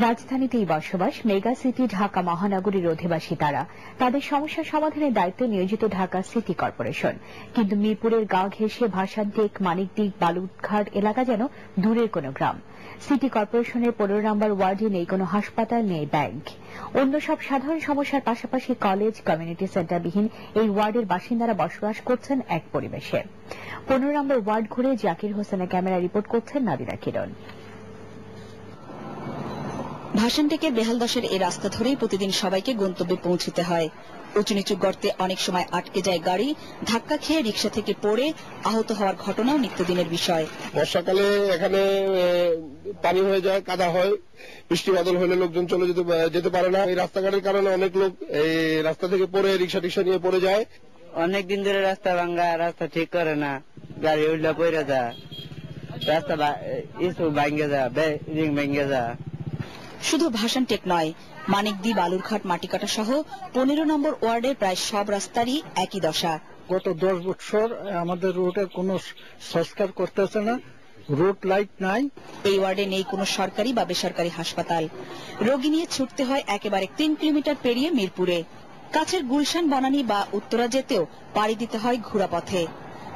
রাজধানীতেই বসবাস, mega city Dhaka মহানগরীর অধিবাসী তারা। তাদের সমস্যা সমাধানের দায়িত্বে নিয়োজিত ঢাকা সিটি কর্পোরেশন। কিন্তু মিরপুরের গাঁ ঘেঁষে ভাসানটেক, মানিকদিক, বালুরঘাট এলাকা যেন দূরের কোনো গ্রাম। সিটি কর্পোরেশনের 15 নম্বর ওয়ার্ডে নেই কোনো হাসপাতাল, নেই ব্যাংক। অন্য সব সাধারণ সমস্যার পাশাপাশি কলেজ, কমিউনিটি সেন্টারবিহীন এই ওয়ার্ডের বাসিন্দারা বসবাস করছেন এক পরিবেশে। 15 নম্বর ওয়ার্ড ঘুরে জাকির হোসেনের ক্যামেরা রিপোর্ট করছেন নাদিরা কিরণ। ভাসানটেকের বেহাল দশের এই রাস্তা ধরেই প্রতিদিন সবাইকে গন্তব্যে পৌঁছতে হয়। উঁচু নিচু গর্তে অনেক সময় আটকে যায় গাড়ি, ধাক্কা খেয়ে রিক্সা থেকে পড়ে আহত হওয়ার ঘটনাও নিত্যদিনের বিষয়। বর্ষাকালে এখানে পানি হয়ে যায়, কাদা হয়, বৃষ্টি বাদল হলে লোকজন চলে যেতে পারে না। এই রাস্তাঘাটের কারণে অনেক লোক এই রাস্তা থেকে পড়ে রিক্সা নিয়ে পড়ে যায়। অনেকদিন ধরে রাস্তা ভাঙ্গা, রাস্তা ঠিক করে না, গাড়ি উল্টা পড়ে যায়, রাস্তা ভাঙ্গে যায়, রিং ভেঙে যায়। শুধু ভাসানটেক নয়, মানিকদি, বালুরঘাট, মাটিকাটা সহ 15 নম্বর ওয়ার্ডের প্রায় সব রাস্তারই একই দশা। গত 10 বছর আমাদের রোডের কোনো সংস্কার করতেছে না, রোড লাইট নাই। এই ওয়ার্ডে নেই কোনো সরকারি বা বেসরকারি হাসপাতাল। রোগী নিয়ে ছুটতে হয় একেবারে 3 কিলোমিটার পেরিয়ে মিরপুরে। কাছের গুলশান, বনানী বা উত্তরা যেতেও পাড়ি দিতে হয় ঘোড়া পথে।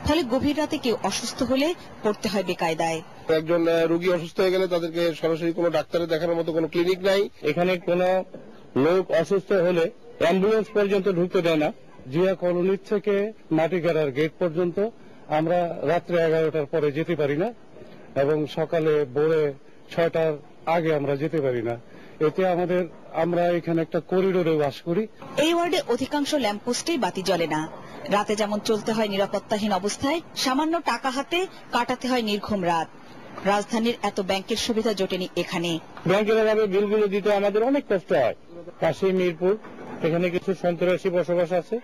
ফলে গভীর রাতে কেউ অসুস্থ হলে পড়তে হয় বেকায়দায়। একজন রোগী অসুস্থ হয়ে গেলে তাদেরকে সরাসরি কোনো ডাক্তারের দেখানোর মতো কোনো ক্লিনিক নাই। এখানে কোনো লোক অসুস্থ হলে অ্যাম্বুলেন্স পর্যন্ত ঢুকতে দেয় না। জিয়া কলোনির থেকে মাটিগাড়ার গেট পর্যন্ত আমরা রাত্রে 11টার পরে যেতে পারি না এবং সকালে ভোরে 6টার আগে আমরা যেতে পারি না। এতে আমরা এখানে একটা করিডোরে বাস করি। এই ওয়ার্ডে অধিকাংশ ল্যাম্পপোস্টেই বাতি জ্বলে না। রাতে যেমন চলতে হয় নিরাপত্তাহীন অবস্থায়, সামান্য টাকা হাতে কাটাতে হয় নির্ঘুম রাত। রাজধানীর এত ব্যাংকের সুবিধা জোটেনি এখানে। ব্যাংকের ভাবে বিলগুলো দিতে আমাদের অনেক কষ্ট হয়। পাশেই মিরপুর, এখানে কিছু সন্ত্রাসী বসবাস আছে,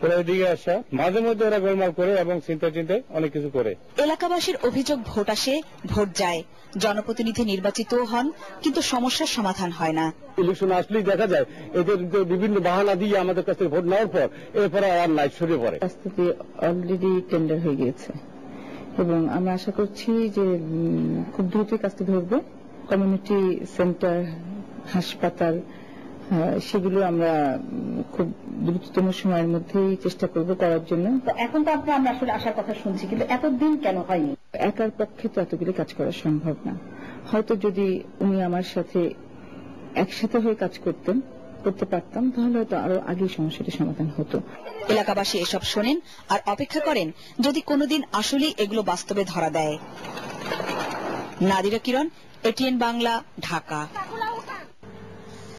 ওরা এদিকে আসা, মাঝে মধ্যে ওরা গোলমাল করে এবং চিন্তায় অনেক কিছু করে। এলাকাবাসীর অভিযোগ, ভোট আসে, ভোট যায়, জনপ্রতিনিধি নির্বাচিতও হন, কিন্তু সমস্যার সমাধান হয় না। ইলেকশন আসলেই দেখা যায় এদের বিভিন্ন বাহানা দিয়ে আমাদের কাছ থেকে ভোট নেওয়ার পর এরপরে আর লাইট সরিয়ে পড়ে। রাস্তাটি অলরেডি টেন্ডার হয়ে গিয়েছে এবং আমরা আশা করছি যে খুব দ্রুতই কাজটি ধরবে। কমিউনিটি সেন্টার, হাসপাতাল, সেগুলো আমরা খুব দ্রুততম সময়ের মধ্যেই চেষ্টা করব করার জন্য। এখন তো আমরা আসলে আসার কথা শুনছি, কিন্তু এতদিন কেন হয়নি? একার পক্ষে তো এতগুলো কাজ করা সম্ভব না। হয়তো যদি উনি আমার সাথে একসাথে হয়ে কাজ করতে পারতাম, তাহলে হয়তো আরো আগে সমস্যাটি সমাধান হতো। এলাকাবাসী এসব শোনেন আর অপেক্ষা করেন যদি কোনোদিন আসলেই এগুলো বাস্তবে ধরা দেয়। নাদিরা কিরণ, এটিএন বাংলা, ঢাকা।